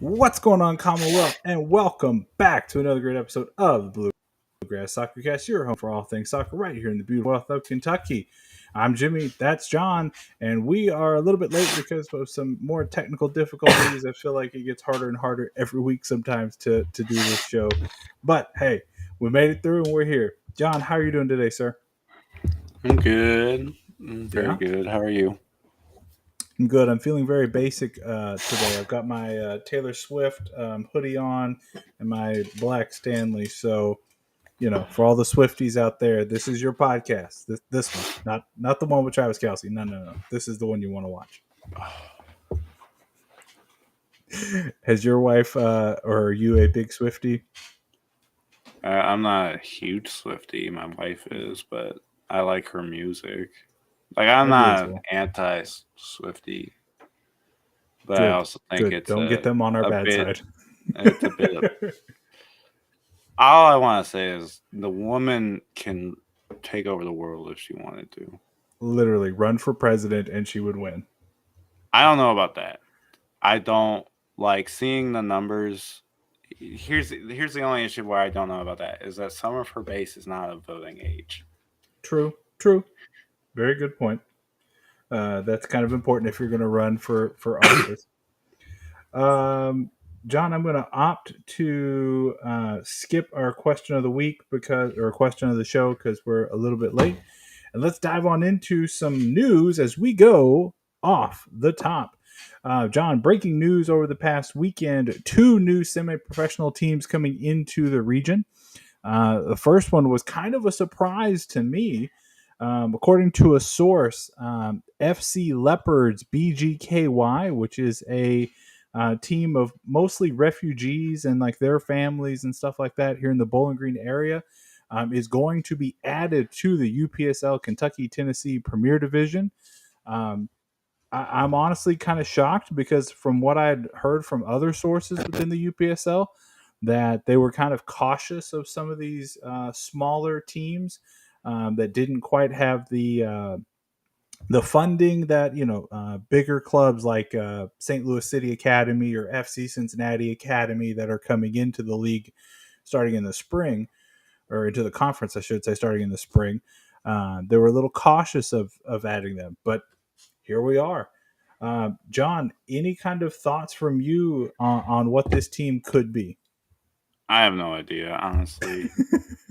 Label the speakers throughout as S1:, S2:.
S1: What's going on, Commonwealth, and welcome back to another great episode of the Bluegrass Soccer Cast, your home for all things soccer right here in the beautiful North of Kentucky. I'm Jimmy, that's John, and we are a little bit late because of some more technical difficulties. I feel like it gets harder and harder every week sometimes to do this show. But hey, we made it through and we're here. John, how are you doing today, sir?
S2: I'm good. I'm very
S1: Yeah?
S2: good. How are you?
S1: I'm good. I'm feeling very basic today. I've got my Taylor Swift hoodie on and my black Stanley. So, for all the Swifties out there, this is your podcast. This one, not the one with Travis Kelce. No. This is the one you want to watch. Has your wife or are you a big Swiftie?
S2: I'm not a huge Swiftie. My wife is, but I like her music. Like, I'm
S1: Maybe as
S2: not
S1: well.
S2: anti Swiftie, but I
S1: Good,
S2: also think
S1: good.
S2: it's
S1: Don't get them on our
S2: a
S1: bad
S2: bit.
S1: side.
S2: It's a bit of. All I want to say is the woman can take over the world if she wanted to.
S1: Literally, run for president and she would win.
S2: I don't know about that. I don't like seeing the numbers. Here's the only issue where I don't know about that is that some of her base is not of voting age.
S1: True. Very good point. That's kind of important if you're going to run for office. John, I'm going to opt to skip our question of the week or question of the show because we're a little bit late, and let's dive on into some news as we go off the top. John, breaking news over the past weekend: two new semi-professional teams coming into the region. The first one was kind of a surprise to me. According to a source, FC Leopards BGKY, which is a team of mostly refugees and like their families and stuff like that here in the Bowling Green area, is going to be added to the UPSL Kentucky Tennessee Premier Division. Um, I'm honestly kind of shocked because from what I'd heard from other sources within the UPSL, that they were kind of cautious of some of these smaller teams that didn't quite have the funding that bigger clubs like St. Louis City Academy or FC Cincinnati Academy that are coming into the league starting in the spring, or into the conference, I should say, starting in the spring. They were a little cautious of adding them, but here we are. John, any kind of thoughts from you on what this team could be?
S2: I have no idea, honestly.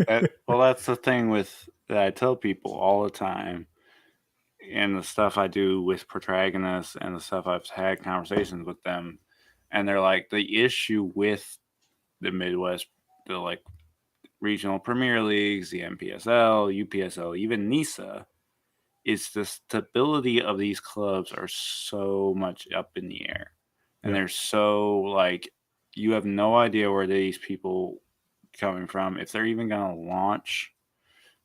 S2: That's the thing with that I tell people all the time, and the stuff I do with protagonists and the stuff I've had conversations with them, and they're like the issue with the Midwest, the like regional Premier Leagues, the MPSL, UPSL, even NISA, is the stability of these clubs are so much up in the air. And
S1: Yeah.
S2: they're so like you have no idea where these people coming from. If they're even gonna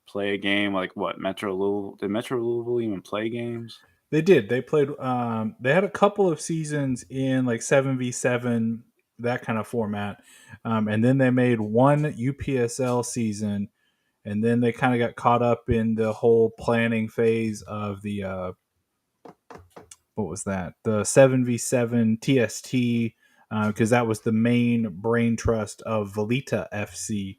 S2: play a game like what, Metro Louisville, did Metro Louisville even play games?
S1: They did. They played. They had a couple of seasons in like 7v7, that kind of format, and then they made one UPSL season, and then they kind of got caught up in the whole planning phase of the what was that? The 7v7 TST, because that was the main brain trust of Velita FC.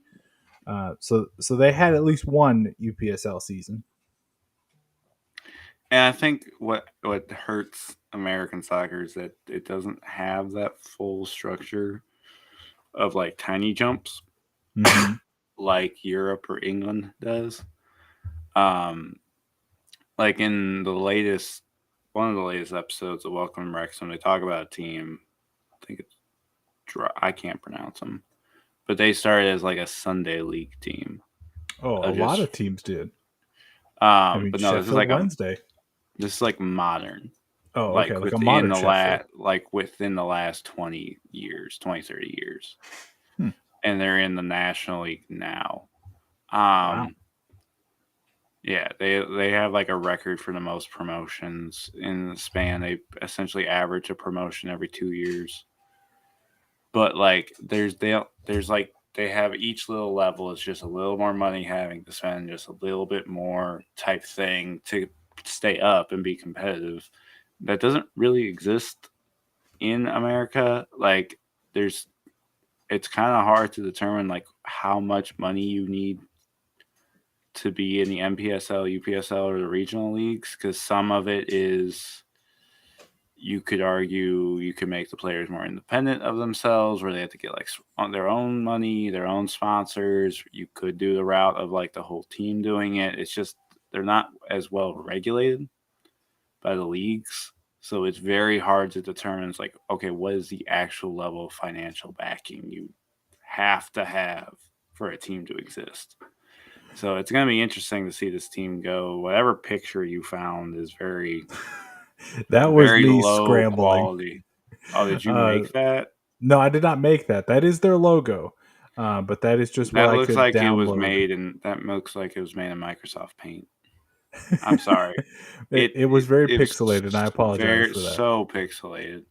S1: So they had at least one UPSL season.
S2: And I think what hurts American soccer is that it doesn't have that full structure of like tiny jumps
S1: Mm-hmm.
S2: like Europe or England does. Um, like in the latest one of the latest episodes of Welcome to Wrexham, they talk about a team. I think it's I can't pronounce them, but they started as like a Sunday league team.
S1: Oh, a
S2: Of
S1: lot
S2: just
S1: of teams did. I mean,
S2: but no,
S1: Sheffield Wednesday.
S2: this is like modern,
S1: Oh, okay, like a modern Sheffield.
S2: like within the last 20 years, 20, 30 years,
S1: Hmm.
S2: and they're in the National League now.
S1: Wow.
S2: Um, Yeah, they have like a record for the most promotions in the span. They essentially average a promotion every 2 years. But like there's like they have each little level is just a little more money having to spend, just a little bit more type thing to stay up and be competitive. That doesn't really exist in America. Like there's it's kind of hard to determine like how much money you need to be in the NPSL, UPSL, or the regional leagues, because some of it is, you could argue, you could make the players more independent of themselves, where they have to get like on their own money, their own sponsors. You could do the route of like the whole team doing it. It's just they're not as well regulated by the leagues. So it's very hard to determine. It's like, okay, what is the actual level of financial backing you have to have for a team to exist? So it's going to be interesting to see this team go. Whatever picture you found is very,
S1: That was
S2: very
S1: me
S2: low
S1: scrambling.
S2: quality. Oh, did you
S1: Uh,
S2: make that?
S1: no, I did not make that. That is their logo, but that is just what
S2: That
S1: I
S2: looks
S1: could
S2: like it was
S1: download.
S2: made in that looks like it was made in Microsoft Paint. I'm sorry.
S1: it, it was very
S2: It was
S1: pixelated, and I apologize
S2: very
S1: for that.
S2: so pixelated.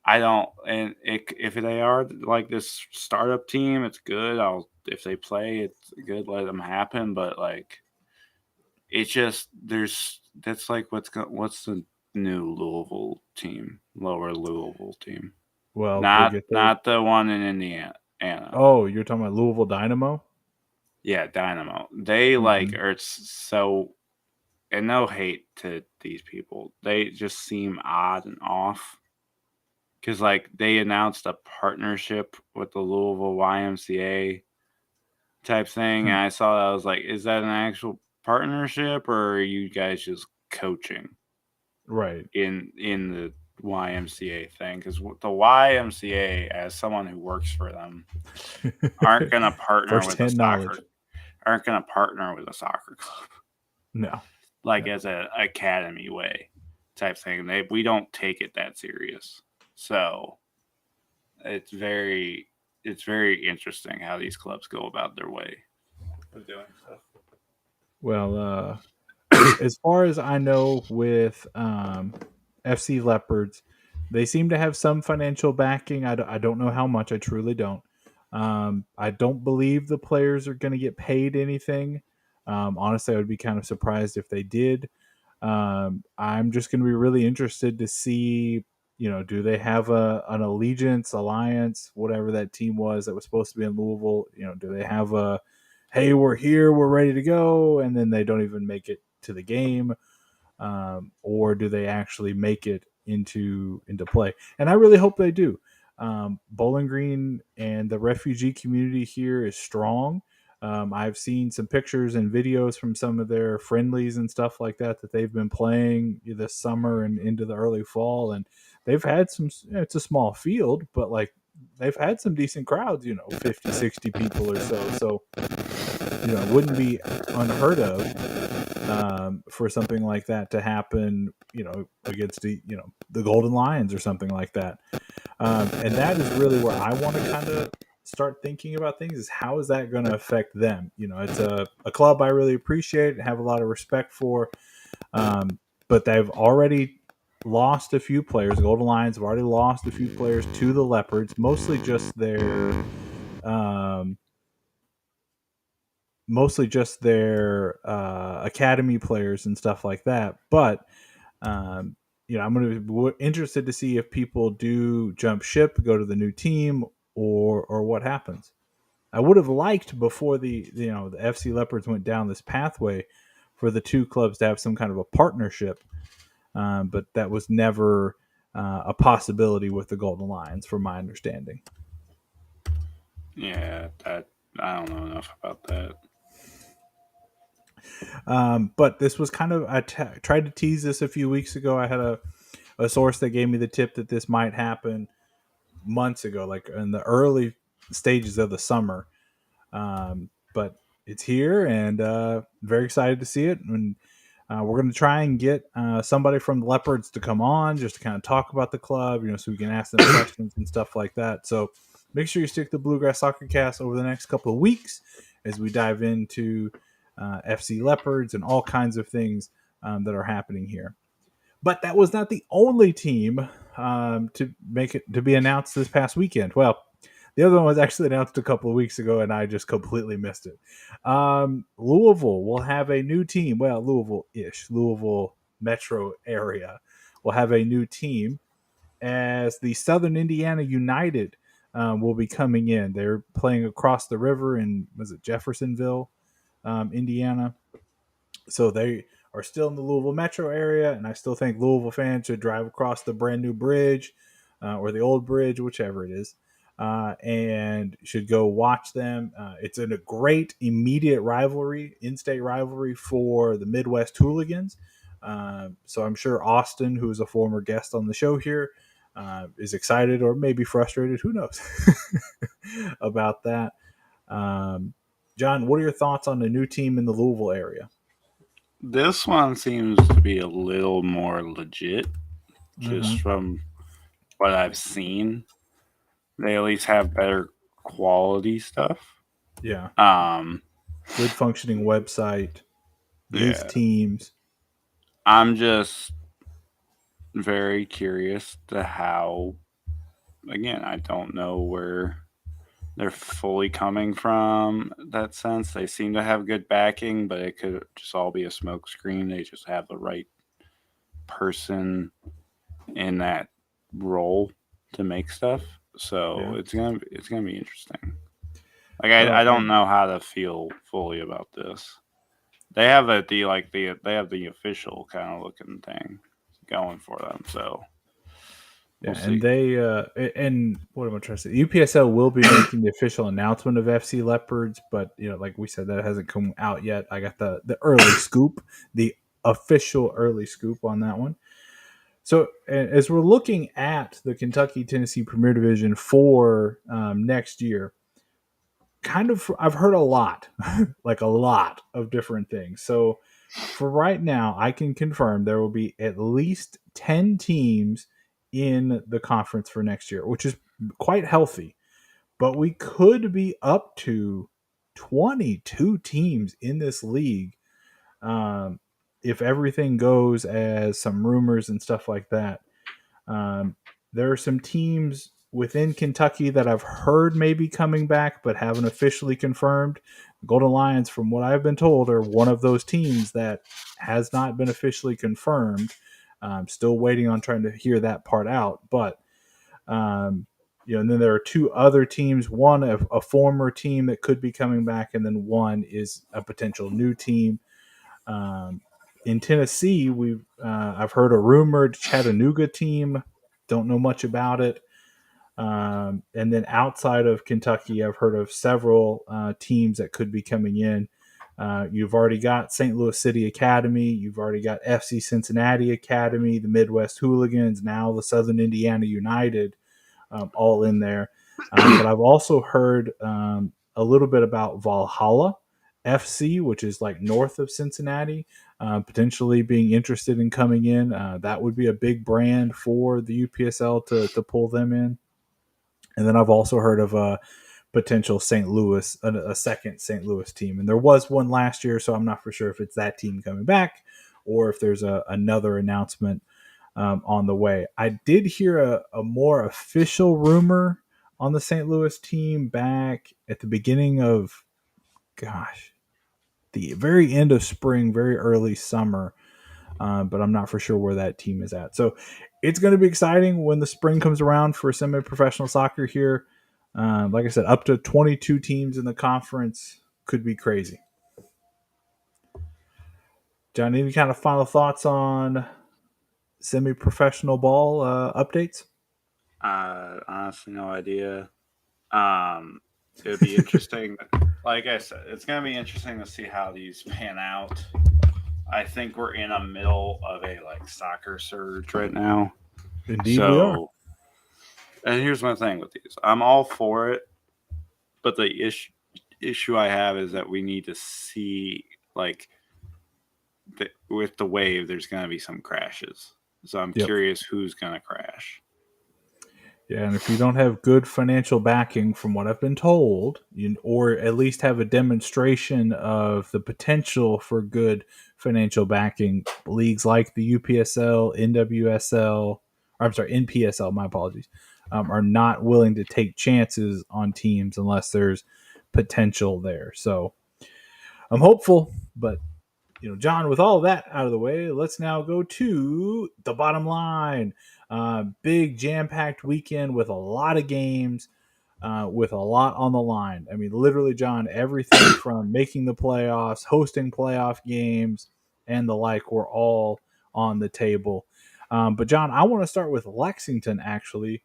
S2: I don't, and if they are like this startup team, it's good. I'll if they play, it's good. Let them happen. But like, it's just that's like what's the new Louisville team, lower Louisville team,
S1: Well, they
S2: not
S1: get their.
S2: not the one in Indiana. Anna.
S1: Oh, you're talking about Louisville Dynamo?
S2: Yeah, Dynamo. They like
S1: Hmm.
S2: are so, and no hate to these people. They just seem odd and off because like they announced a partnership with the Louisville YMCA type thing, and I saw that, I was like, is that an actual partnership, or are you guys just coaching
S1: Right.
S2: in the YMCA thing? Because the YMCA, as someone who works for them, aren't going to partner
S1: First
S2: with a
S1: hand
S2: soccer
S1: knowledge.
S2: aren't going to partner with a soccer club
S1: No.
S2: like
S1: No.
S2: as a academy way type thing. We don't take it that serious, so it's very it's very interesting how these clubs go about their way of doing stuff.
S1: Well, as far as I know, with FC Leopards, they seem to have some financial backing. I don't know how much. I truly don't. I don't believe the players are going to get paid anything. Honestly, I would be kind of surprised if they did. I'm just going to be really interested to see, do they have an allegiance, alliance, whatever that team was that was supposed to be in Louisville? Do they have a, hey, we're here, we're ready to go, and then they don't even make it to the game, or do they actually make it into play? And I really hope they do. Bowling Green and the refugee community here is strong. I've seen some pictures and videos from some of their friendlies and stuff like that they've been playing this summer and into the early fall, and they've had some. It's a small field, but like they've had some decent crowds. 50, 60 people or so. So it wouldn't be unheard of for something like that to happen, against the Golden Lions or something like that. And that is really where I want to kind of start thinking about things: is how is that going to affect them? It's a club I really appreciate and have a lot of respect for, but they've already lost a few players. The Golden Lions have already lost a few players to the Leopards, um, mostly just their academy players and stuff like that. But um, I'm going to be interested to see if people do jump ship, go to the new team, or what happens. I would have liked before the FC Leopards went down this pathway for the two clubs to have some kind of a partnership, but that was never a possibility with the Golden Lions, from my understanding.
S2: Yeah, that I don't know enough about that.
S1: But this was kind of tried to tease this a few weeks ago. I had a source that gave me the tip that this might happen months ago, like in the early stages of the summer. But it's here, and very excited to see it. And we're going to try and get somebody from the Leopards to come on just to kind of talk about the club, so we can ask them questions and stuff like that. So make sure you stick to Bluegrass Soccer Cast over the next couple of weeks as we dive into FC Leopards and all kinds of things that are happening here. But that was not the only team to make it to be announced this past weekend. Well, the other one was actually announced a couple of weeks ago, and I just completely missed it. Louisville will have a new team. Well, Louisville-ish, Louisville metro area will have a new team as the Southern Indiana United will be coming in. They're playing across the river in, was it Jeffersonville, Indiana. So they are still in the Louisville metro area, and I still think Louisville fans should drive across the brand new bridge or the old bridge, whichever it is, and should go watch them. It's a great immediate rivalry, in-state rivalry for the Midwest Hooligans. So I'm sure Austin, who is a former guest on the show here, is excited or maybe frustrated. Who knows about that? Um, John, what are your thoughts on the new team in the Louisville area?
S2: This one seems to be a little more legit,
S1: Mm-hmm.
S2: just from what I've seen. They at least have better quality stuff.
S1: Yeah,
S2: Um,
S1: good functioning website, youth
S2: yeah,
S1: teams.
S2: I'm just very curious to how. Again, I don't know where they're fully coming from. That sense, they seem to have good backing, but it could just all be a smokescreen. They just have the right person in that role to make stuff. So
S1: Yeah.
S2: it's gonna be interesting. Like
S1: Oh,
S2: I don't
S1: and
S2: know how to feel fully about this. They have they have the official kind of looking thing going for them. So we'll
S1: yeah, and
S2: see.
S1: they and what am I trying to say? UPSL will be making the official announcement of FC Leopards, but like we said, that hasn't come out yet. I got the early scoop, the official early scoop on that one. So as we're looking at the Kentucky Tennessee Premier Division for next year, kind of I've heard a lot, like a lot of different things. So for right now, I can confirm there will be at least 10 teams in the conference for next year, which is quite healthy. But we could be up to 22 teams in this league um, if everything goes as some rumors and stuff like that. Um, there are some teams within Kentucky that I've heard may be coming back, but haven't officially confirmed. The Golden Lions, from what I've been told, are one of those teams that has not been officially confirmed. I'm still waiting on trying to hear that part out. But, and then there are two other teams, one, a former team that could be coming back, and then one is a potential new team. Um, in Tennessee, I've heard a rumored Chattanooga team. Don't know much about it. And then outside of Kentucky, I've heard of several teams that could be coming in. You've already got St. Louis City Academy. You've already got FC Cincinnati Academy, the Midwest Hooligans, now the Southern Indiana United, all in there. But I've also heard a little bit about Valhalla FC, which is like north of Cincinnati, potentially being interested in coming in. That would be a big brand for the UPSL to pull them in. And then I've also heard of a potential St. Louis, a second St. Louis team. And there was one last year, so I'm not for sure if it's that team coming back or if there's another announcement on the way. I did hear a more official rumor on the St. Louis team back at the beginning of, gosh, the very end of spring, very early summer. But I'm not for sure where that team is at. So it's going to be exciting when the spring comes around for semi-professional soccer here. Like I said, up to 22 teams in the conference could be crazy. John, any kind of final thoughts on semi-professional ball updates?
S2: Honestly, no idea. Um, it would be interesting. Like I said, it's going to be interesting to see how these pan out. I think we're in a middle of a soccer surge right now.
S1: Indeed, we are.
S2: So, and here's my thing with these: I'm all for it, but the issue I have is that we need to see with the wave, there's going to be some crashes. So I'm
S1: Yep.
S2: curious who's going to crash.
S1: Yeah, and if you don't have good financial backing, from what I've been told, or at least have a demonstration of the potential for good financial backing, leagues like the UPSL, NWSL, or I'm sorry, NPSL, my apologies, are not willing to take chances on teams unless there's potential there. So I'm hopeful, but John, with all that out of the way, let's now go to the bottom line. Big jam packed weekend with a lot of games. with a lot on the line. I mean, literally, John, everything from making the playoffs, hosting playoff games, and the like were all on the table. But, John, I want to start with Lexington, actually,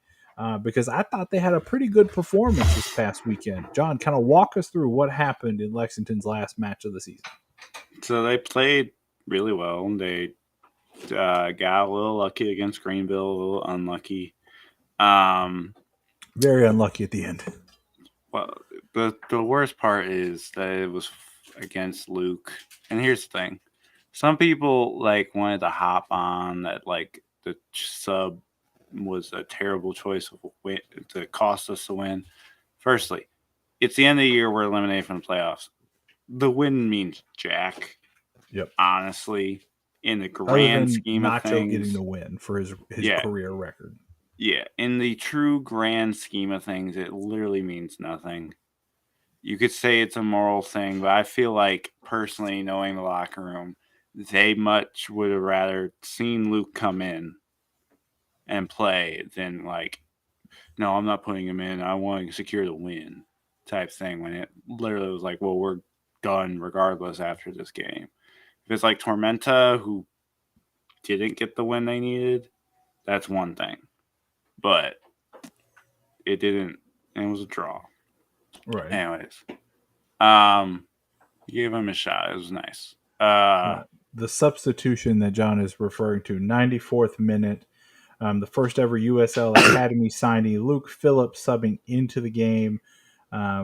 S1: because I thought they had a pretty good performance this past weekend. John, kind of walk us through what happened in Lexington's last match of the season.
S2: So they played really well. They got a little lucky against Greenville, a little unlucky.
S1: Very unlucky at the end.
S2: Well, the worst part is that it was against Luke. And here's the thing: some people like wanted to hop on that like the sub was a terrible choice of win to cost us the win. Firstly, it's the end of the year. We're eliminated from the playoffs. The win means jack.
S1: Yep.
S2: Honestly, in the
S1: Other
S2: grand
S1: than
S2: scheme of
S1: Nacho getting
S2: things,
S1: the win for his
S2: yeah,
S1: career record.
S2: yeah. In the true grand scheme of things, it literally means nothing. You could say it's a moral thing, but I feel like personally, knowing the locker room, they much would have rather seen Luke come in and play than like, no, I'm not putting him in. I want to secure the win type thing. When it literally was like, well, we're done regardless after this game. If it's like Tormenta, who didn't get the win they needed, that's one thing. But it didn't. It was a draw.
S1: Right.
S2: Anyways, um, gave him a shot. It was nice.
S1: The substitution that John is referring to, 94th minute, the first ever USL Academy signee, Luke Phillips, subbing into the game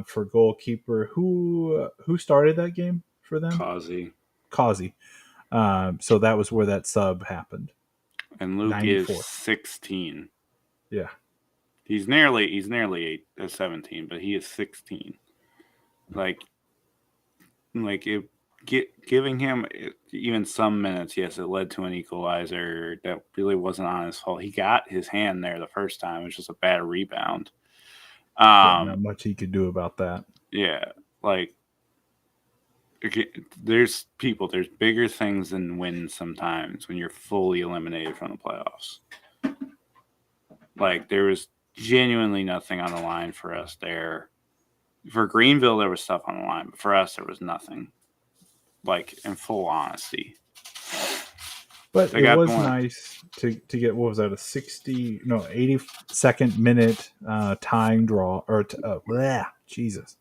S1: for goalkeeper. Who started that game for them?
S2: Causey.
S1: Causey. So that was where that sub happened.
S2: And Luke is
S1: 94th.
S2: 16.
S1: Yeah.
S2: He's nearly 17, but he is 16. Like it, giving him even some minutes, yes, it led to an equalizer that really wasn't on his fault. He got his hand there the first time. It was just a bad rebound.
S1: Yeah, not much he could do about that.
S2: Yeah, like there's bigger things than wins sometimes when you're fully eliminated from the playoffs. Like there was genuinely nothing on the line for us there. For Greenville, there was stuff on the line, but for us, there was nothing. Like in full honesty,
S1: But
S2: they
S1: it
S2: got
S1: was
S2: one.
S1: nice to get, what was that, a 82nd minute tying draw, or Jesus,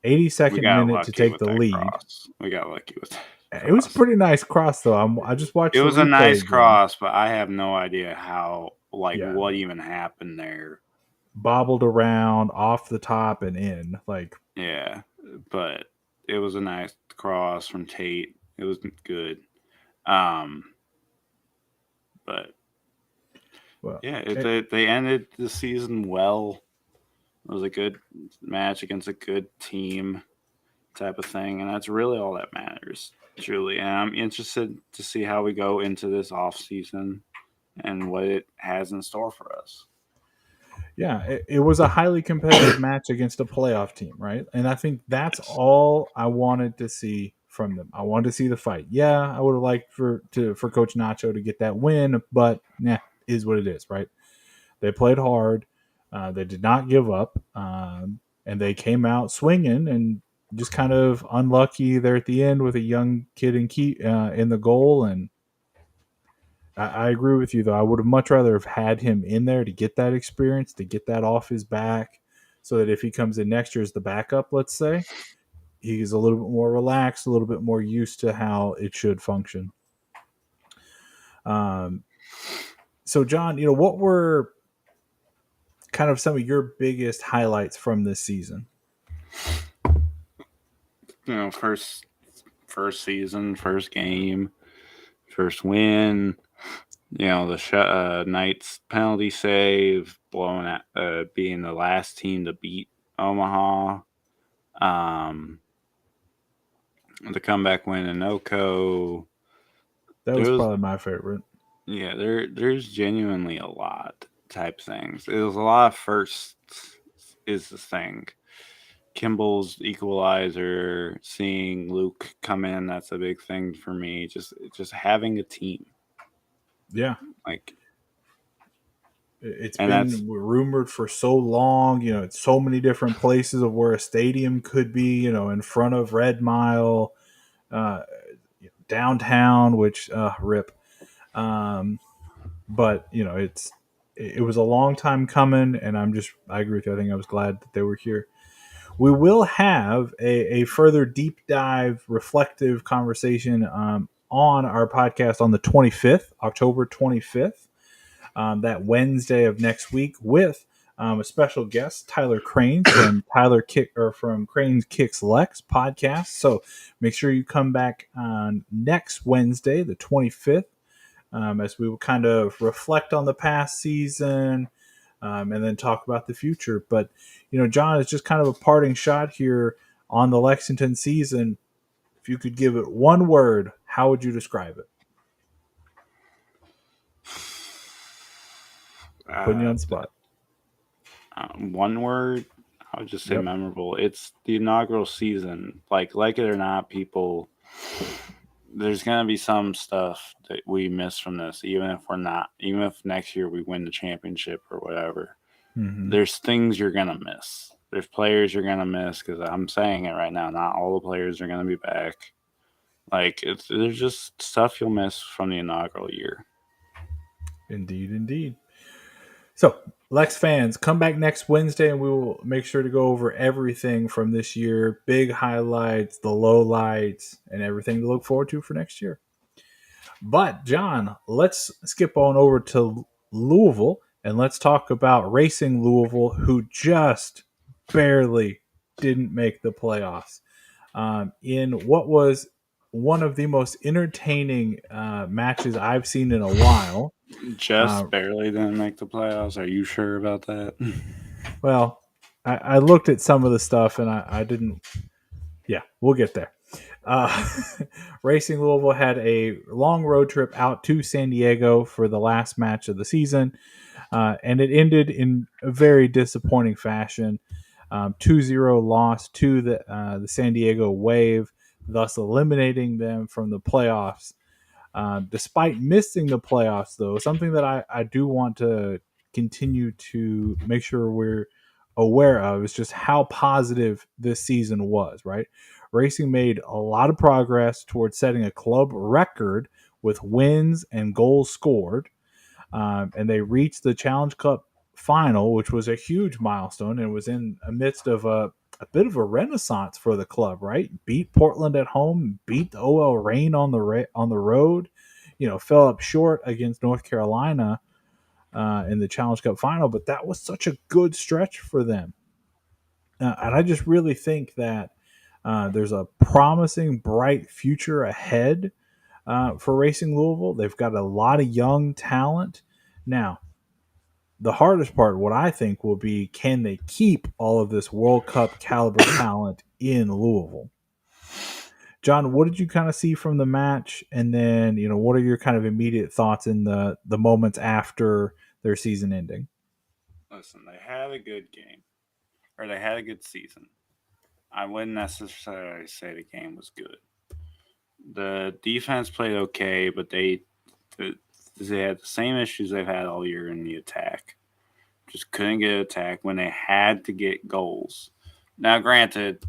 S2: We
S1: 82nd
S2: got
S1: minute to
S2: lucky
S1: take
S2: with
S1: the
S2: that
S1: lead.
S2: cross. We got lucky with that
S1: It was a
S2: cross.
S1: pretty nice cross, though. I just watched
S2: It
S1: the
S2: was a
S1: replay
S2: nice
S1: again.
S2: cross, but I have no idea how, like,
S1: Yeah,
S2: what even happened there.
S1: bobbled around off the top and in. Like,
S2: Yeah, but it was a nice cross from Tate. It was good. Um, but
S1: well,
S2: yeah, they ended the season well. It was a good match against a good team, type of thing, and that's really all that matters, truly. And I'm interested to see how we go into this off season and what it has in store for us.
S1: yeah, it was a highly competitive match against a playoff team, right? And I think that's
S2: Yes.
S1: all I wanted to see from them. I wanted to see the fight. Yeah, I would have liked for Coach Nacho to get that win, but is what it is, right? They played hard. They did not give up, and they came out swinging and just kind of unlucky there at the end with a young kid in the goal. And I agree with you, though. I would have much rather have had him in there to get that experience, to get that off his back, so that if he comes in next year as the backup, let's say, he's a little bit more relaxed, a little bit more used to how it should function. Um, so, John, what were kind of some of your biggest highlights from this season?
S2: First season, first game, first win. The Knights penalty save, blowing at, being the last team to beat Omaha. Um, the comeback win in Oco.
S1: That
S2: There
S1: was
S2: was
S1: probably my favorite.
S2: Yeah, there's genuinely a lot type things. It was a lot of firsts is the thing. Kimball's equalizer, seeing Luke come in, that's a big thing for me. Just having a team.
S1: Yeah,
S2: Like
S1: It's
S2: And that's
S1: been rumored for so long. It's so many different places of where a stadium could be. In front of Red Mile, uh, downtown, which rip. Um, but it was a long time coming, and I agree with you. I think I was glad that they were here. We will have a further deep dive, reflective conversation on our podcast on the 25th, October 25th, that Wednesday of next week, with a special guest, Tyler Cranes from from Cranes Kicks Lex podcast. So make sure you come back on next Wednesday, the 25th, as we will kind of reflect on the past season, and then talk about the future. But, John, it's just kind of a parting shot here on the Lexington season. If you could give it one word, how would you describe it? Putting you
S2: uh,
S1: on the spot.
S2: one word. I would just say
S1: Yep.
S2: memorable. It's the inaugural season. Like it or not, people. There's gonna be some stuff that we miss from this, even if next year we win the championship or whatever.
S1: Mm-hmm.
S2: There's things you're gonna miss. There's players you're gonna miss because I'm saying it right now. Not all the players are gonna be back. There's just stuff you'll miss from the inaugural year.
S1: Indeed, indeed. So, Lex fans, come back next Wednesday and we will make sure to go over everything from this year, big highlights, the low lights, and everything to look forward to for next year. But, John, let's skip on over to Louisville and let's talk about Racing Louisville, who just barely didn't make the playoffs. In what was one of the most entertaining matches I've seen in a while. Uh,
S2: Just barely didn't make the playoffs. Are you sure about that?
S1: well, I looked at some of the stuff and I didn't. Yeah, we'll get there. Uh, Racing Louisville had a long road trip out to San Diego for the last match of the season, and it ended in a very disappointing fashion. 2-0 loss to the San Diego Wave, thus eliminating them from the playoffs. Despite missing the playoffs, though, something that I do want to continue to make sure we're aware of is just how positive this season was, right? Racing made a lot of progress towards setting a club record with wins and goals scored, and they reached the Challenge Cup final, which was a huge milestone, and was in amidst of a bit of a renaissance for the club. Right, beat Portland at home, beat the OL Reign on the road. Fell up short against North Carolina in the Challenge Cup final, but that was such a good stretch for them, and I just really think that there's a promising, bright future ahead for Racing Louisville. They've got a lot of young talent now. The hardest part, what I think, will be can they keep all of this World Cup caliber talent in Louisville? John, what did you kind of see from the match? And then, what are your kind of immediate thoughts in the moments after their season ending?
S2: Listen, they had a good game, or they had a good season. I wouldn't necessarily say the game was good. The defense played okay, but they had the same issues they've had all year in the attack. Just couldn't get attack when they had to get goals. Now, granted,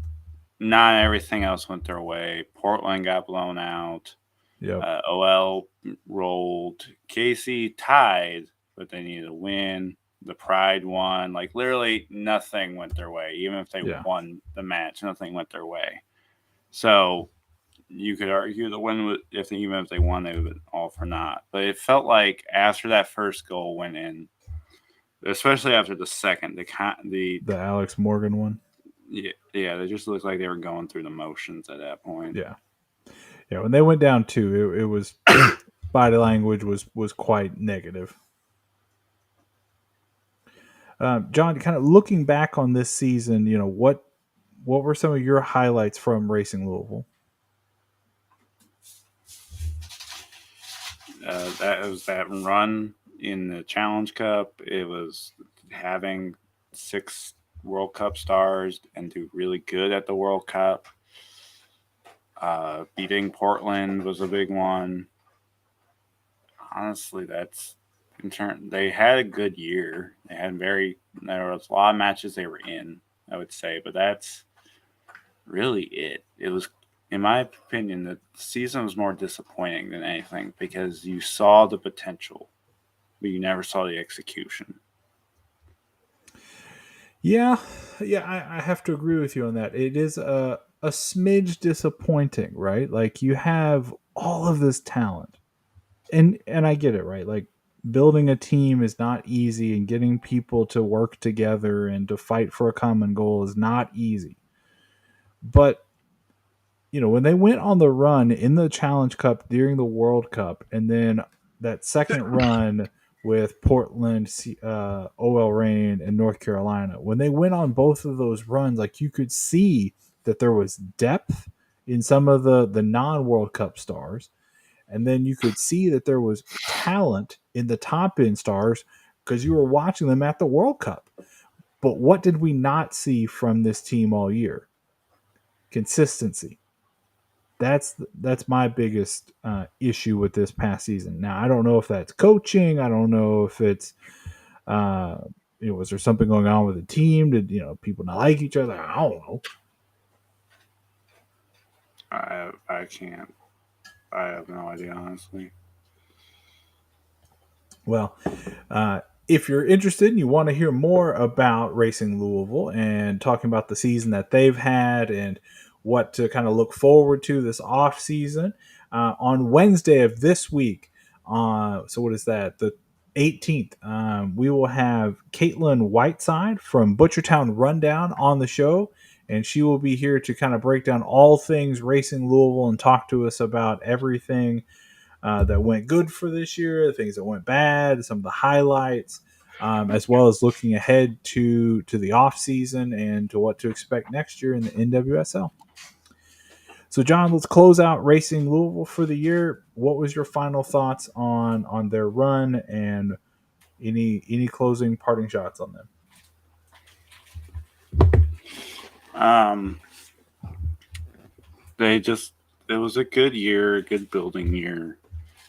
S2: not everything else went their way. Portland got blown out.
S1: Yep.
S2: OL rolled. KC tied, but they needed a win. The Pride won. Literally nothing went their way. Even if they
S1: Yeah.
S2: won the match, nothing went their way. So you could argue the win would, even if they won, they would have been all for naught. But it felt like after that first goal went in, especially after the second,
S1: The Alex Morgan one.
S2: yeah, they just looked like they were going through the motions at that point.
S1: Yeah. Yeah. When they went down two, it was body language was quite negative. John, kind of looking back on this season, what were some of your highlights from Racing Louisville?
S2: That was that run in the Challenge Cup. It was having 6 World Cup stars and do really good at the World Cup. Beating Portland was a big one. Honestly, They had a good year. There was a lot of matches they were in, I would say, but that's really it. It was, in my opinion, the season was more disappointing than anything because you saw the potential, but you never saw the execution.
S1: Yeah, yeah, I have to agree with you on that. It is a smidge disappointing, right? Like you have all of this talent, and I get it, right? Like building a team is not easy, and getting people to work together and to fight for a common goal is not easy. But when they went on the run in the Challenge Cup during the World Cup, and then that second run with Portland, OL Reign, and North Carolina, when they went on both of those runs, like you could see that there was depth in some of the non World Cup stars, and then you could see that there was talent in the top end stars because you were watching them at the World Cup. But what did we not see from this team all year? Consistency. That's my biggest issue with this past season. Now I don't know if that's coaching. I don't know if it's uh, was there something going on with the team? Did people not like each other? I don't know.
S2: I can't. I have no idea, honestly.
S1: Well, if you're interested and you want to hear more about Racing Louisville and talking about the season that they've had and what to kind of look forward to this off season, on Wednesday of this week, so what is that? The 18th, we will have Caitlin Whiteside from Butchertown Rundown on the show, and she will be here to kind of break down all things Racing Louisville and talk to us about everything that went good for this year, the things that went bad, some of the highlights, as well as looking ahead to the off season and to what to expect next year in the NWSL. So, John, let's close out Racing Louisville for the year. What was your final thoughts on their run and any closing parting shots on them?
S2: Um, they just it was a good year, a good building year.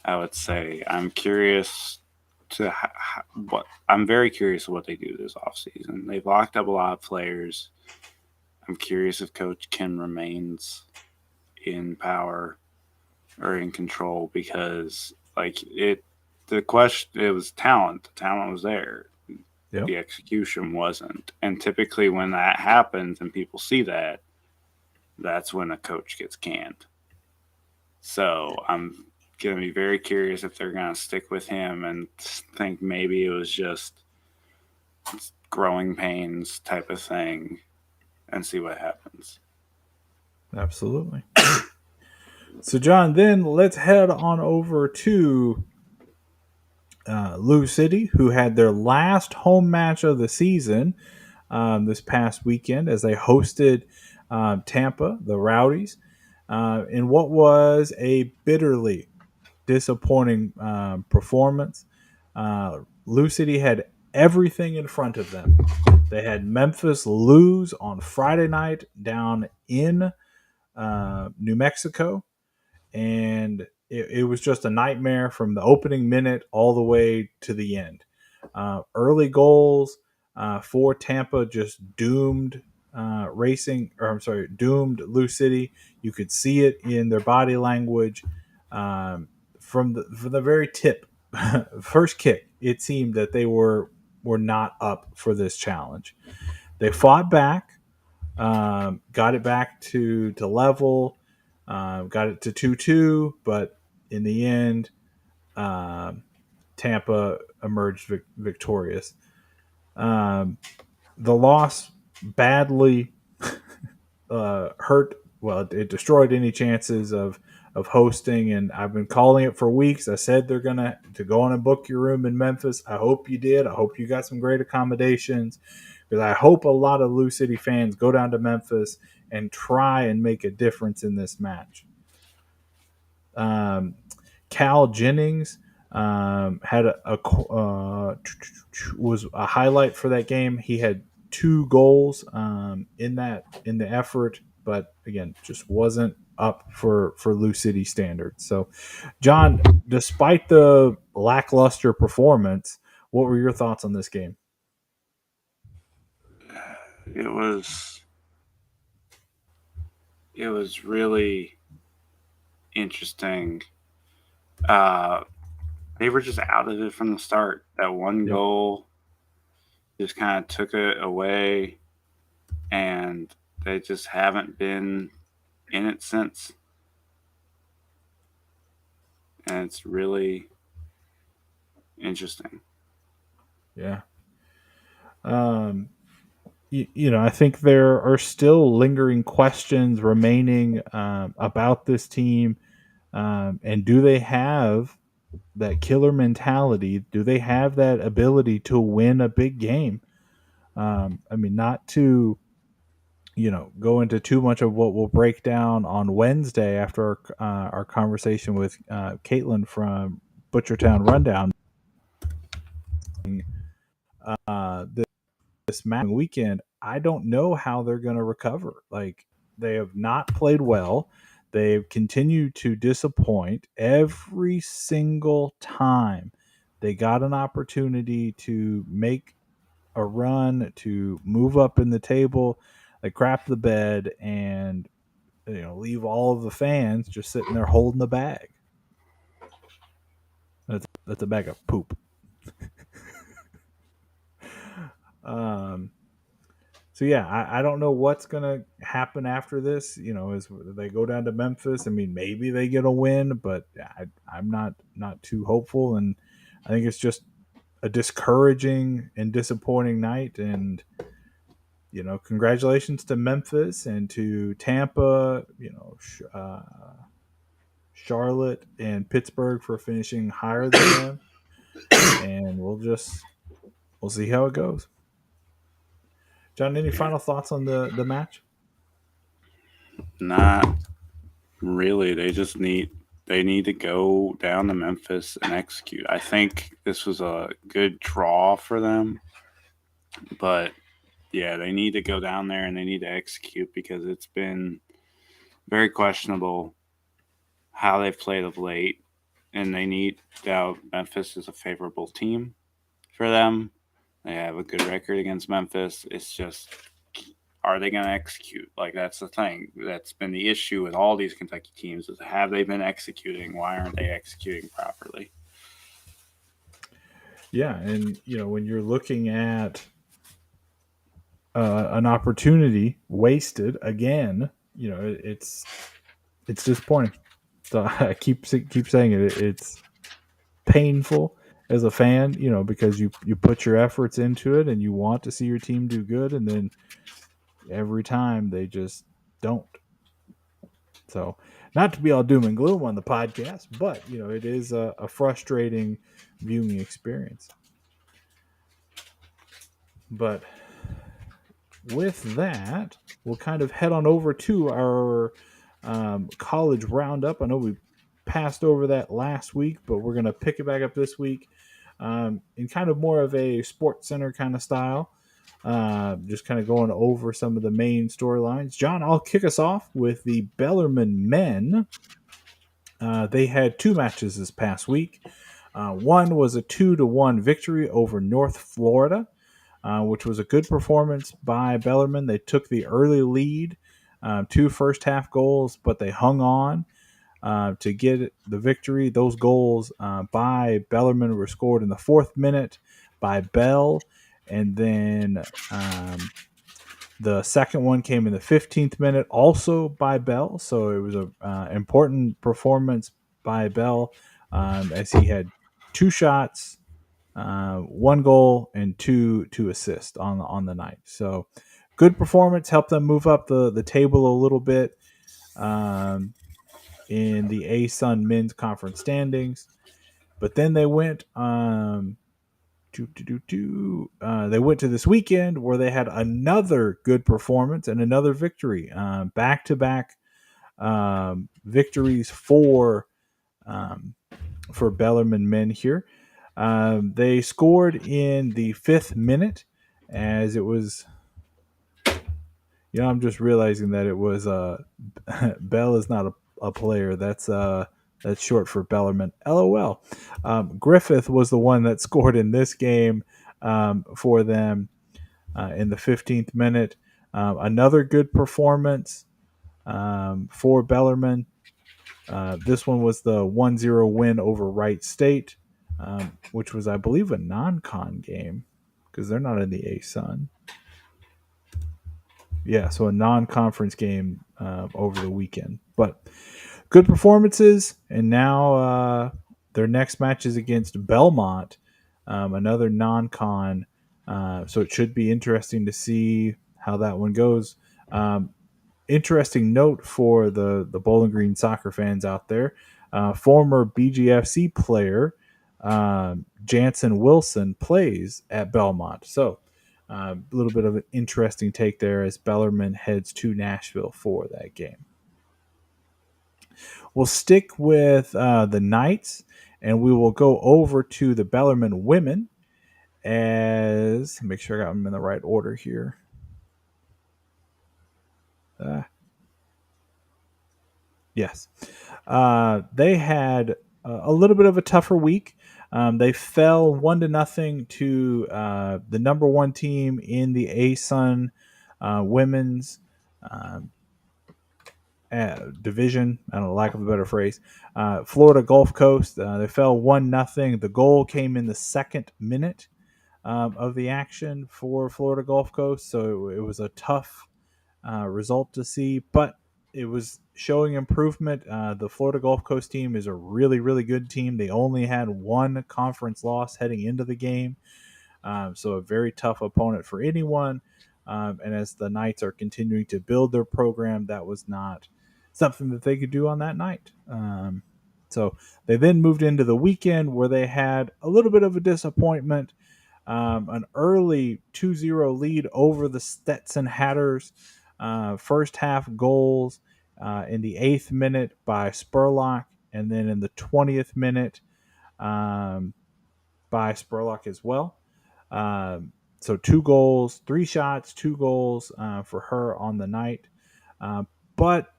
S2: I would say. I'm very curious what they do this offseason. They've locked up a lot of players. I'm curious if Coach Kim remains in power or in control because the question it was talent. The talent was there.
S1: Yeah,
S2: The execution wasn't. And typically when that happens and people see that, that's when a coach gets canned. So I'm going to be very curious if they're going to stick with him and think maybe it was just growing pains type of thing and see what happens.
S1: absolutely. So, John, then let's head on over to Lou City, who had their last home match of the season this past weekend as they hosted Tampa, the Rowdies, in what was a bitterly disappointing performance. Lou City had everything in front of them. They had Memphis lose on Friday night down in New Mexico, and it was just a nightmare from the opening minute all the way to the end. Early goals for Tampa just doomed doomed Lou City. You could see it in their body language from the very tip, first kick. It seemed that they were not up for this challenge. They fought back, got it back to level, got it to 2-2, but in the end, um, Tampa emerged victorious. Um, the loss badly hurt. Well, it destroyed any chances of hosting, and I've been calling it for weeks. I said they're gonna to go on and book your room in Memphis. I hope you did. I hope you got some great accommodations because I hope a lot of Lou City fans go down to Memphis and try and make a difference in this match. Um, Cal Jennings had was a highlight for that game. He had two goals in the effort, but again, just wasn't up for Lou City standards. So, John, despite the lackluster performance, what were your thoughts on this game?
S2: It was it was really interesting. Uh, they were just out of it from the start. That one
S1: Yep.
S2: goal just kind of took it away, and they just haven't been in it since. And it's really interesting.
S1: Yeah. Um, I think there are still lingering questions remaining about this team. And do they have that killer mentality? Do they have that ability to win a big game? I mean, not to go into too much of what we'll break down on Wednesday after our conversation with Caitlin from Butchertown Rundown. This match weekend, I don't know how they're going to recover. Like, they have not played well. They've continued to disappoint every single time they got an opportunity to make a run, to move up in the table. They crap the bed and leave all of the fans just sitting there holding the bag. That's a bag of poop. Um, so yeah, I don't know what's gonna happen after this. As they go down to Memphis, I mean, maybe they get a win, but I'm not too hopeful, and I think it's just a discouraging and disappointing night. And congratulations to Memphis and to Tampa. Charlotte and Pittsburgh for finishing higher than them, and we'll see how it goes. John, any
S2: Yeah.
S1: final thoughts on the match?
S2: Not really. They need to go down to Memphis and execute. I think this was a good draw for them, but yeah, they need to go down there and they need to execute because it's been very questionable how they've played of late, and they need now Memphis is a favorable team for them. They have a good record against Memphis. It's just, are they going to execute? Like, that's the thing. That's been the issue with all these Kentucky teams is, have they been executing? Why aren't they executing properly?
S1: Yeah, and when you're looking at an opportunity wasted again, it's disappointing. So I keep saying it. It's painful as a fan, because you put your efforts into it and you want to see your team do good, and then every time they just don't. So, not to be all doom and gloom on the podcast, but it is a frustrating viewing experience. But with that, we'll kind of head on over to our college roundup. I know we passed over that last week, but we're going to pick it back up this week in kind of more of a sports center kind of style. Just kind of going over some of the main storylines. John, I'll kick us off with the Bellarmine men. They had two matches this past week. One was a 2-1 victory over North Florida, which was a good performance by Bellarmine. They took the early lead, two first half goals, but they hung on to get the victory. Those goals by Bellarmine were scored in the 4th minute by Bell, and then the second one came in the 15th minute, also by Bell. So it was a important performance by Bell, as he had two shots, one goal, and two assists on the night. So good performance, helped them move up the table a little bit in the ASUN men's conference standings. But then they went they went to this weekend where they had another good performance and another victory, back to back victories for Bellarmine men here. They scored in the 5th minute, as it was Yeah, I'm just realizing that it was Bell is not a player. That's short for Bellerman. LOL. Griffith was the one that scored in this game for them in the 15th minute. Another good performance for Bellerman. This one was the 1-0 win over Wright State, which was, I believe, a non-con game because they're not in the A-Sun. Yeah, so a non-conference game over the weekend. But good performances, and now their next match is against Belmont, another non-con. So it should be interesting to see how that one goes. Interesting note for the Bowling Green soccer fans out there: former BGFC player Jansen Wilson plays at Belmont. So a little bit of an interesting take there as Bellarmine heads to Nashville for that game. We'll stick with the Knights, and we will go over to the Bellarmine women as make sure I got them in the right order here. Uh, yes, they had a little bit of a tougher week. They fell 1-0 to the number one team in the ASUN women's division. I don't know, lack of a better phrase. Florida Gulf Coast. They fell 1-0. The goal came in the second minute of the action for Florida Gulf Coast, so it was a tough result to see, but it was showing improvement. The Florida Gulf Coast team is a really, really good team. They only had one conference loss heading into the game, so a very tough opponent for anyone. And as the Knights are continuing to build their program, that was not something that they could do on that night. So they then moved into the weekend where they had a little bit of a disappointment. An early 2-0 lead over the Stetson Hatters. First half goals in the 8th minute by Spurlock, and then in the 20th minute um, by Spurlock as well. So 2 goals, 3 shots, 2 goals for her on the night. But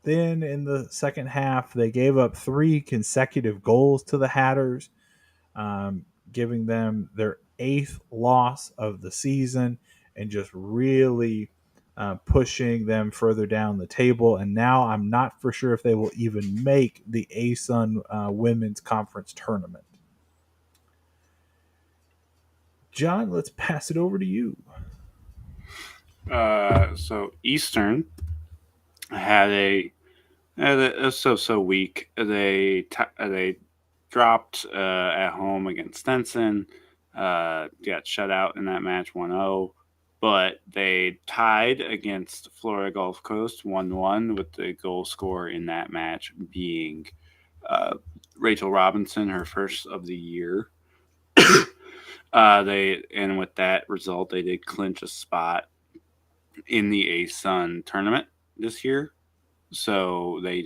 S1: then in the second half, they gave up 3 consecutive goals to the Hatters, giving them their 8th loss of the season and just really pushing them further down the table. And now I'm not for sure if they will even make the ASUN Women's Conference Tournament. John, let's pass it over to you.
S2: So Eastern had a so week. They dropped at home against Stenson. Got shut out in that match 1-0. But they tied against Florida Gulf Coast 1-1, with the goal scorer in that match being Rachel Robinson, her first of the year. And with that result, they did clinch a spot in the ASUN tournament this year. So they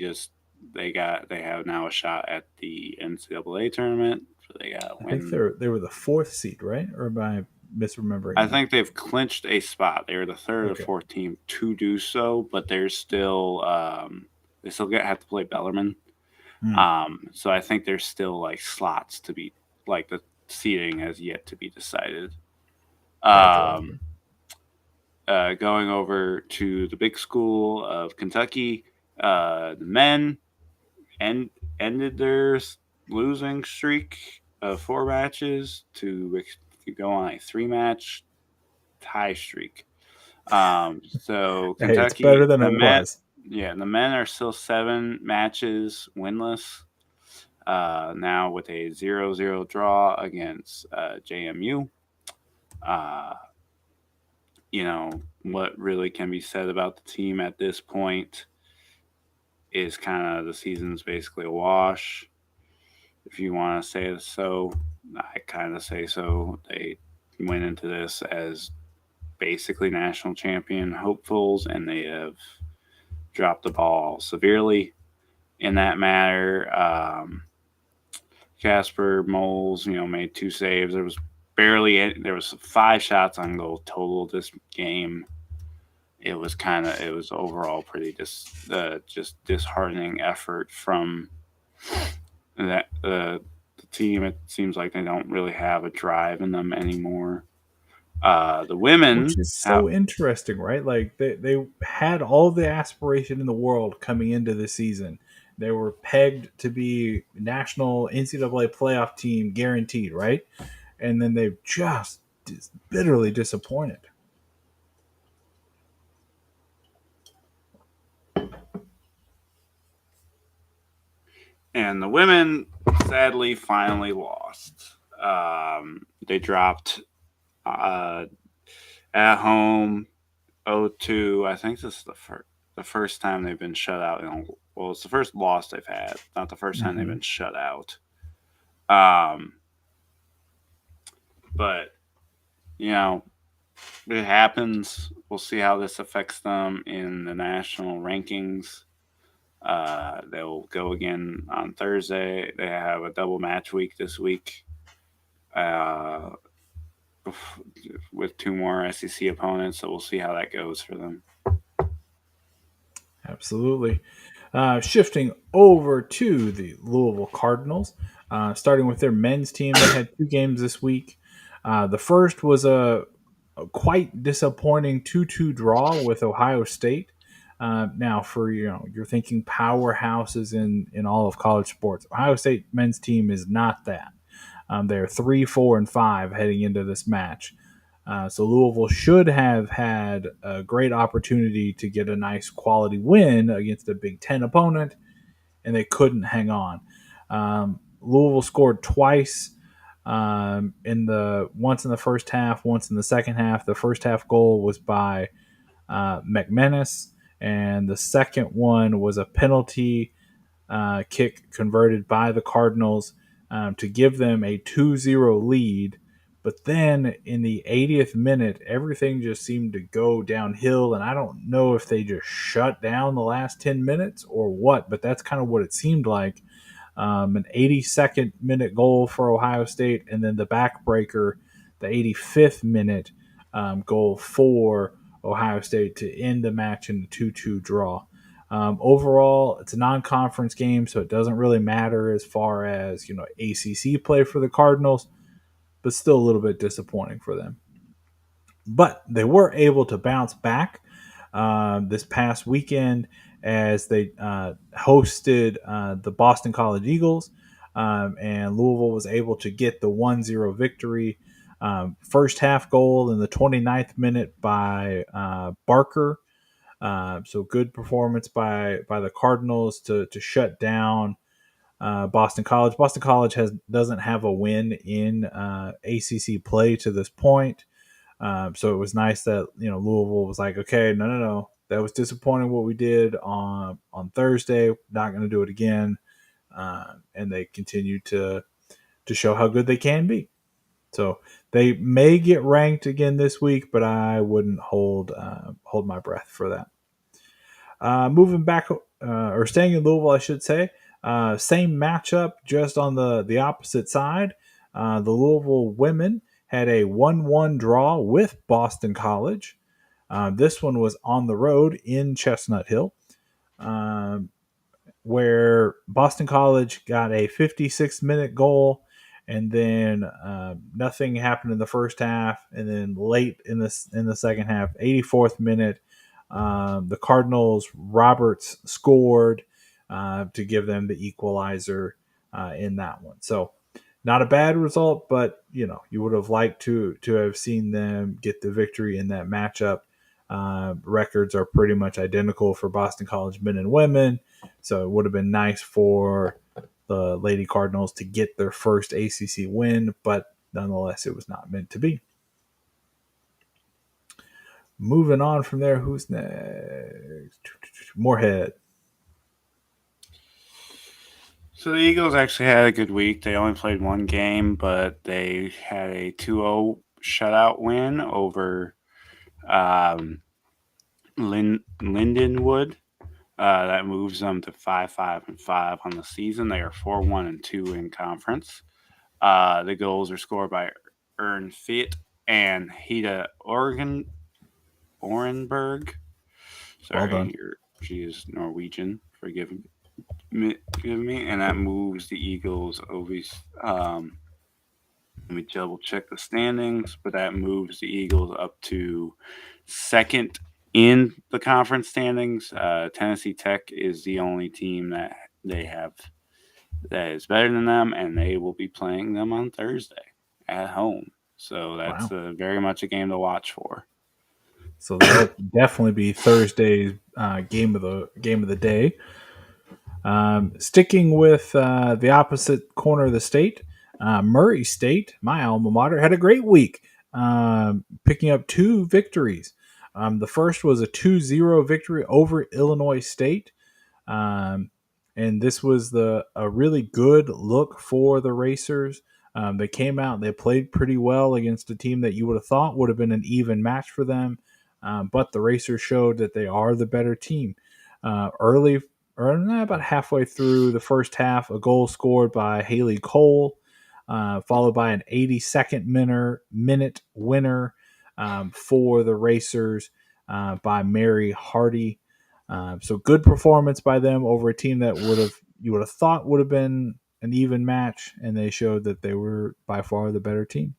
S2: have now a shot at the NCAA tournament. So they got
S1: I think they were the 4th seed, right? Or am I misremembering
S2: I
S1: that?
S2: think they've clinched a spot. They were the third or fourth team to do so, but they're still they still have to play Bellarmine. So I think there's still like slots to be, like, the seeding has yet to be decided.
S1: Gotcha.
S2: Going over to the big school of Kentucky, the men ended their losing streak of 4 matches to go on a 3-match tie streak. So
S1: Hey, it's better
S2: Kentucky,
S1: than it was.
S2: the men are still 7 matches winless. Now with a 0-0 draw against JMU. Uh, what really can be said about the team at this point is kind of the season's basically a wash. If you want to say so, I kind of say so. They went into this as basically national champion hopefuls, and they have dropped the ball severely in that matter. Casper Moles, made 2 saves. There was 5 shots on goal total this game, it was overall pretty just disheartening effort from that the team. It seems like they don't really have a drive in them anymore. The
S1: Which
S2: women
S1: is
S2: have
S1: so interesting, right? Like they had all the aspiration in the world coming into the season. They were pegged to be national NCAA playoff team guaranteed, right? And then they've just bitterly disappointed.
S2: and the women sadly finally lost. They dropped uh, at home 0-2. I think this is the first time they've been shut out. Well, it's the first loss they've had, not the first time they've
S1: Mm-hmm.
S2: been shut out. Um, but you know, it happens. We'll see how this affects them in the national rankings. They'll go again on Thursday. They have a double match week this week uh, with two more SEC opponents. So we'll see how that goes for them.
S1: Absolutely. Shifting over to the Louisville Cardinals, starting with their men's team, they had two games this week. The first was a quite disappointing 2-2 draw with Ohio State. Now, for you're thinking powerhouses in all of college sports. Ohio State men's team is not that. They're 3, 4, and 5 heading into this match. So Louisville should have had a great opportunity to get a nice quality win against a Big Ten opponent, and they couldn't hang on. Louisville scored twice in the once in the first half, once in the second half. The first half goal was by McManus, and the second one was a penalty kick converted by the Cardinals to give them a 2-0 lead. But then in the 80th minute, everything just seemed to go downhill. And I don't know if they just shut down the last 10 minutes or what, but that's kind of what it seemed like. An 82nd minute goal for Ohio State, and then the backbreaker, the 85th minute goal for Ohio State to end the match in a 2-2 draw. Overall, it's a non-conference game, so it doesn't really matter as far as ACC play for the Cardinals, but still a little bit disappointing for them. But they were able to bounce back this past weekend as they hosted the Boston College Eagles, and Louisville was able to get the 1-0 victory. First half goal in the 29th minute by Barker. So good performance by the Cardinals to shut down Boston College. Boston College doesn't have a win in ACC play to this point. So it was nice that Louisville was like, okay, no, that was disappointing what we did on Thursday. Not going to do it again, and they continue to show how good they can be. So they may get ranked again this week, but I wouldn't hold my breath for that. Moving back or staying in Louisville, I should say. Same matchup, just on the opposite side. The Louisville women had a 1-1 draw with Boston College. This one was on the road in Chestnut Hill, where Boston College got a 56-minute goal, and then nothing happened in the first half, and then late in the second half, 84th minute, the Cardinals Roberts scored to give them the equalizer in that one. So not a bad result, but you would have liked to have seen them get the victory in that matchup. Records are pretty much identical for Boston College men and women, so it would have been nice for the Lady Cardinals to get their first ACC win, but nonetheless, it was not meant to be. Moving on from there, who's next? Moorhead.
S2: So the Eagles actually had a good week. They only played one game, but they had a 2-0 shutout win over um, Lindenwood. That moves them to 5-5-5 on the season. They are 4-1-2 in conference. The goals are scored by Ern Fit and Hida Orenberg.
S1: Well done.
S2: Sorry, she is Norwegian. Forgive me, and that moves the Eagles over. Um, Let me double check the standings, but that moves the Eagles up to second in the conference standings. Tennessee Tech is the only team that they have that is better than them, and they will be playing them on Thursday at home. So that's
S1: Wow.
S2: very much a game to watch for.
S1: So that'll definitely be Thursday's game of the day. Sticking with the opposite corner of the state, Murray State, my alma mater, had a great week, picking up two victories. The first was a 2-0 victory over Illinois State. Um, and this was a really good look for the Racers. They came out and they played pretty well against a team that you would have thought would have been an even match for them. But the Racers showed that they are the better team. Early, or about halfway through the first half, a goal scored by Haley Cole, followed by an 82nd minute winner for the Racers by Mary Hardy. So good performance by them over a team that you would have thought would have been an even match, and they showed that they were by far the better team.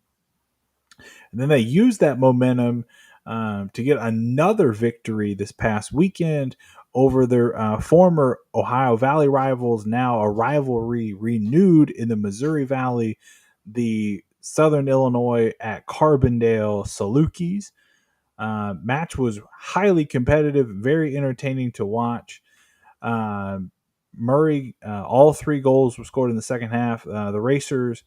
S1: And then they used that momentum to get another victory this past weekend over their former Ohio Valley rivals, now a rivalry renewed in the Missouri Valley, the Southern Illinois at Carbondale Salukis. Match was highly competitive, very entertaining to watch. Um, Murray, all three goals were scored in the second half. The Racers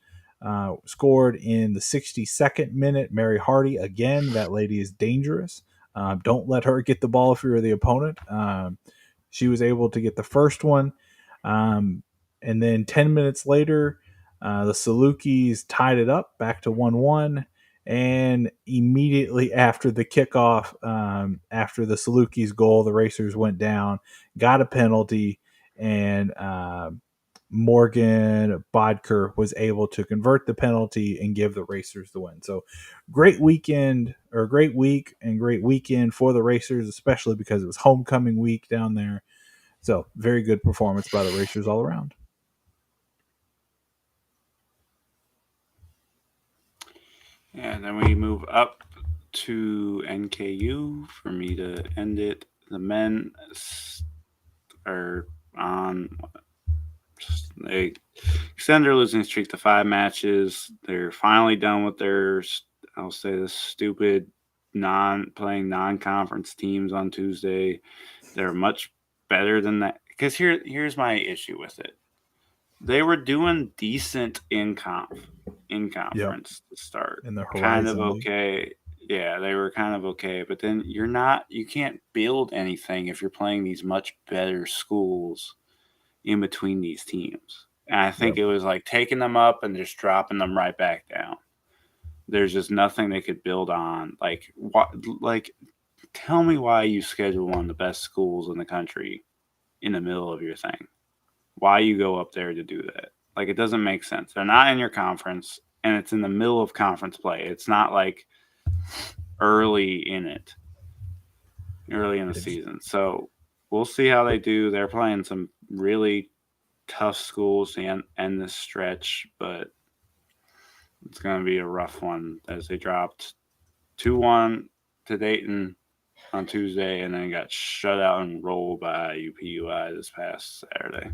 S1: scored in the 62nd minute. Mary Hardy, again, that lady is dangerous. Don't let her get the ball if you're the opponent. She was able to get the first one. And then 10 minutes later, the Salukis tied it up back to 1-1. And immediately after the kickoff, after the Salukis' goal, the Racers went down, got a penalty, and Morgan Bodker was able to convert the penalty and give the Racers the win. So great weekend, or great week and great weekend for the Racers, especially because it was homecoming week down there. So very good performance by the Racers all around.
S2: And then we move up to NKU for me to end it. The men are on. They extend their losing streak to 5 matches. They're finally done with their, I'll say, this stupid non-conference teams on Tuesday. They're much better than that. Because here's my issue with it. They were doing decent in
S1: Yep.
S2: conference to start.
S1: In the
S2: Kind of
S1: Horizon League.
S2: okay. Yeah, they were kind of okay, but then you can't build anything if you're playing these much better schools in between these teams. And I think
S1: Yep.
S2: it was like taking them up and just dropping them right back down. There's just nothing they could build on. Like what? Like, tell me why you schedule one of the best schools in the country in the middle of your thing. Why you go up there to do that? Like, it doesn't make sense. They're not in your conference, and it's in the middle of conference play. It's not like early in it, early in the
S1: It's,
S2: season. So we'll see how they do. They're playing some really tough schools to end this stretch, but it's going to be a rough one as they dropped 2-1 to Dayton on Tuesday and then got shut out and rolled by UPUI this past Saturday.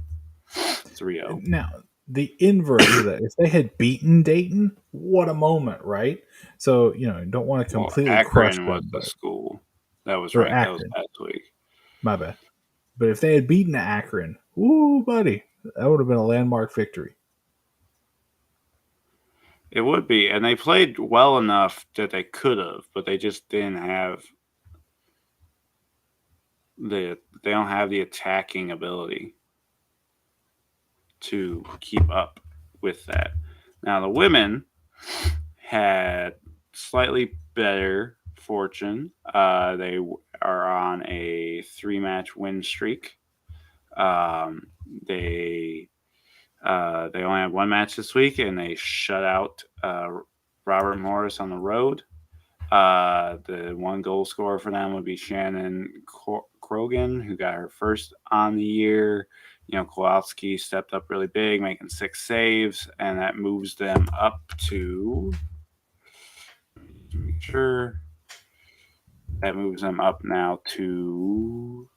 S2: 3-0.
S1: now, the inverse of that, if they had beaten Dayton, what a moment, right? So, don't want to
S2: Well,
S1: completely crush
S2: Akron was
S1: them,
S2: the
S1: but
S2: school that was
S1: or
S2: ranked. That was
S1: Akron,
S2: last week.
S1: my bad. But if they had beaten Akron, woo, buddy, that would have been a landmark victory.
S2: It would be, and they played well enough that they could have, but they just didn't have they don't have the attacking ability to keep up with that. Now the women had slightly better fortune. They are on a 3-match win streak. Um, they they only had one match this week, and they shut out Robert Morris on the road. The one goal scorer for them would be Shannon Krogan, who got her first on the year. Kowalski stepped up really big, making 6 saves, and that moves them up to make sure that moves them up now to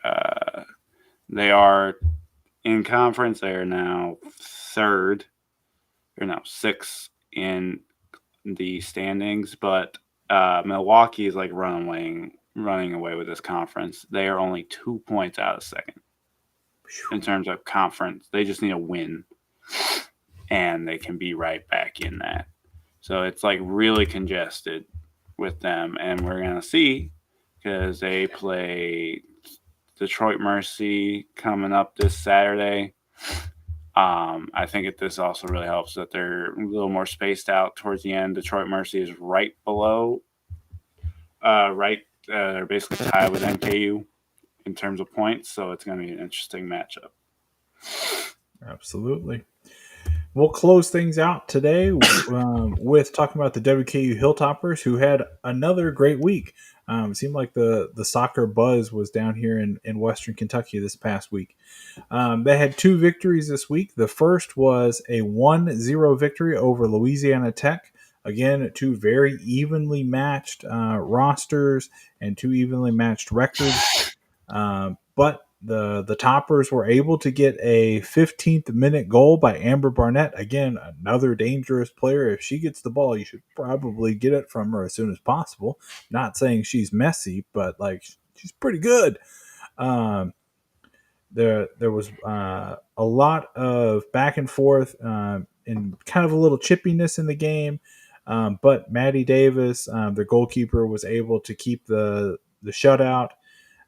S2: uh, they are in conference. They are now third. They're now sixth in the standings, but Milwaukee is like running away with this conference. They are only 2 points out of second in terms of conference. They just need a win, and they can be right back in that. So it's like really congested with them, and we're gonna see because they play Detroit Mercy coming up this Saturday. I think this also really helps that they're a little more spaced out towards the end. Detroit Mercy is right below, they're basically tied with NKU in terms of points, so it's going to be an interesting matchup.
S1: Absolutely. We'll close things out today with talking about the WKU Hilltoppers, who had another great week. It seemed like the soccer buzz was down here in Western Kentucky this past week. They had 2 victories this week. The first was a 1-0 victory over Louisiana Tech. Again, 2 very evenly matched rosters and 2 evenly matched records. But the Toppers were able to get a 15th minute goal by Amber Barnett. Again, another dangerous player. If she gets the ball, you should probably get it from her as soon as possible. Not saying she's messy, but like she's pretty good. There was a lot of back and forth and kind of a little chippiness in the game. But Maddie Davis, the goalkeeper, was able to keep the shutout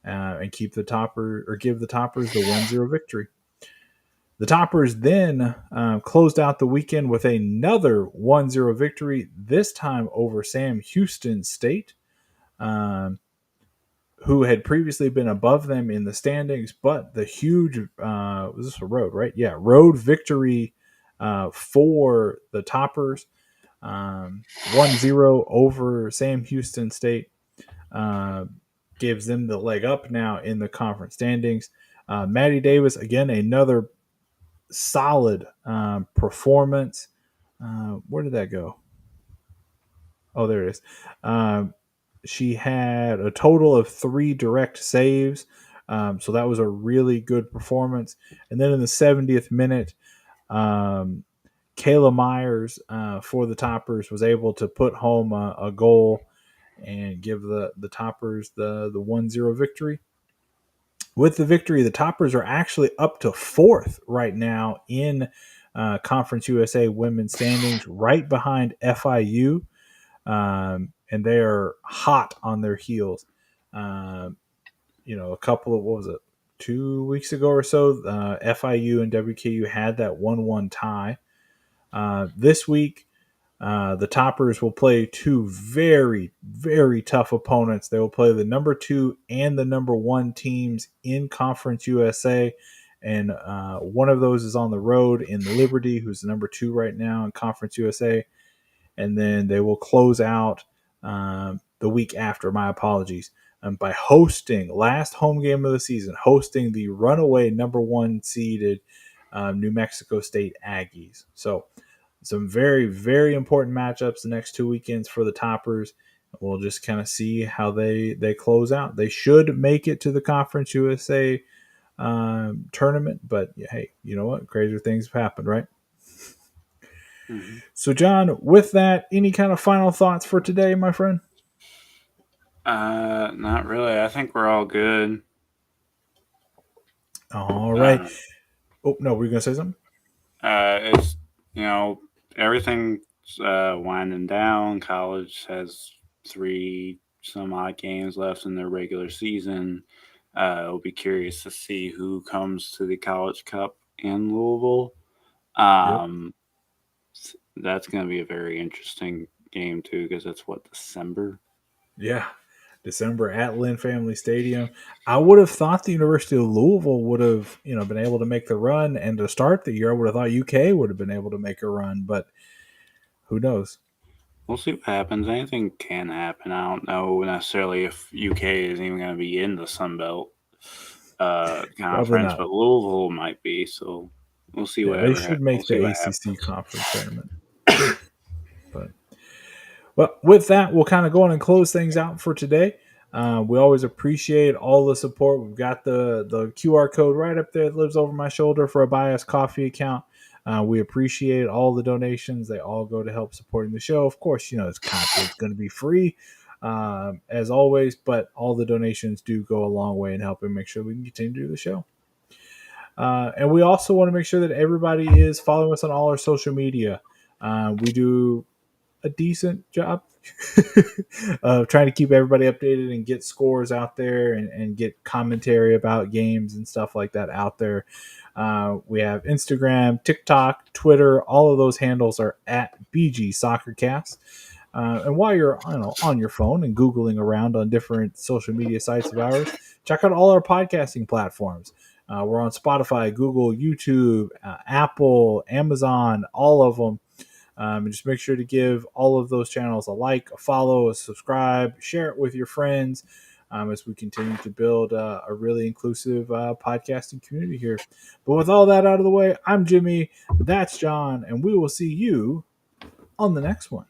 S1: and keep the Topper or give the Toppers the 1-0 victory. The Toppers then closed out the weekend with another 1-0 victory, this time over Sam Houston State, who had previously been above them in the standings, but the huge, was this a road, right? Yeah, road victory for the Toppers, 1-0 over Sam Houston State. Gives them the leg up now in the conference standings. Maddie Davis, again, another solid performance. Where did that go? Oh, there it is. She had a total of 3 direct saves. So that was a really good performance. And then in the 70th minute, Kayla Myers for the Toppers was able to put home a goal and give the Toppers the 1-0 victory. With the victory, the Toppers are actually up to 4th right now in Conference USA women's standings, right behind FIU, and they are hot on their heels. A couple of, what was it, 2 weeks ago or so, FIU and WKU had that 1-1 tie. This week, the Toppers will play 2 very, very tough opponents. They will play the number 2 and the number 1 teams in Conference USA. And one of those is on the road in Liberty, who's the number 2 right now in Conference USA. And then they will close out the week after, my apologies, by hosting, last home game of the season, hosting the runaway number 1 seeded New Mexico State Aggies. So some very, very important matchups the next 2 weekends for the Toppers. We'll just kind of see how they close out. They should make it to the Conference USA tournament, but hey, you know what? Crazier things have happened, right?
S2: Mm-hmm.
S1: So, John, with that, any kind of final thoughts for today, my friend?
S2: Not really. I think we're all good.
S1: All right. Oh, no, were you going to say something?
S2: It's everything's winding down. College has 3 some odd games left in their regular season. I'll be curious to see who comes to the College Cup in Louisville.
S1: Yep.
S2: That's going to be a very interesting game too, because that's December.
S1: Yeah. December at Lynn Family Stadium. I would have thought the University of Louisville would have, been able to make the run, and to start the year, I would have thought UK would have been able to make a run, but who knows?
S2: we'll see what happens. Anything can happen. I don't know necessarily if UK is even going to be in the Sun Belt
S1: Probably
S2: conference,
S1: not.
S2: but Louisville might be. So we'll see
S1: Yeah, they
S2: whatever.
S1: should
S2: We'll
S1: make the
S2: see what
S1: ACC
S2: happens.
S1: conference tournament. But well, with that, we'll kind of go on and close things out for today. We always appreciate all the support. We've got the QR code right up there that lives over my shoulder for a Buy Us Coffee account. We appreciate all the donations. They all go to help supporting the show. Of course, this content's going to be free, as always, but all the donations do go a long way in helping make sure we can continue to do the show. And we also want to make sure that everybody is following us on all our social media. We do a decent job of trying to keep everybody updated and get scores out there and get commentary about games and stuff like that out there. We have Instagram, TikTok, Twitter. All of those handles are at BG Soccercast. And while you're on your phone and Googling around on different social media sites of ours, check out all our podcasting platforms. We're on Spotify, Google, YouTube, Apple, Amazon, all of them. And just make sure to give all of those channels a like, a follow, a subscribe, share it with your friends as we continue to build a really inclusive podcasting community here. But with all that out of the way, I'm Jimmy, that's John, and we will see you on the next one.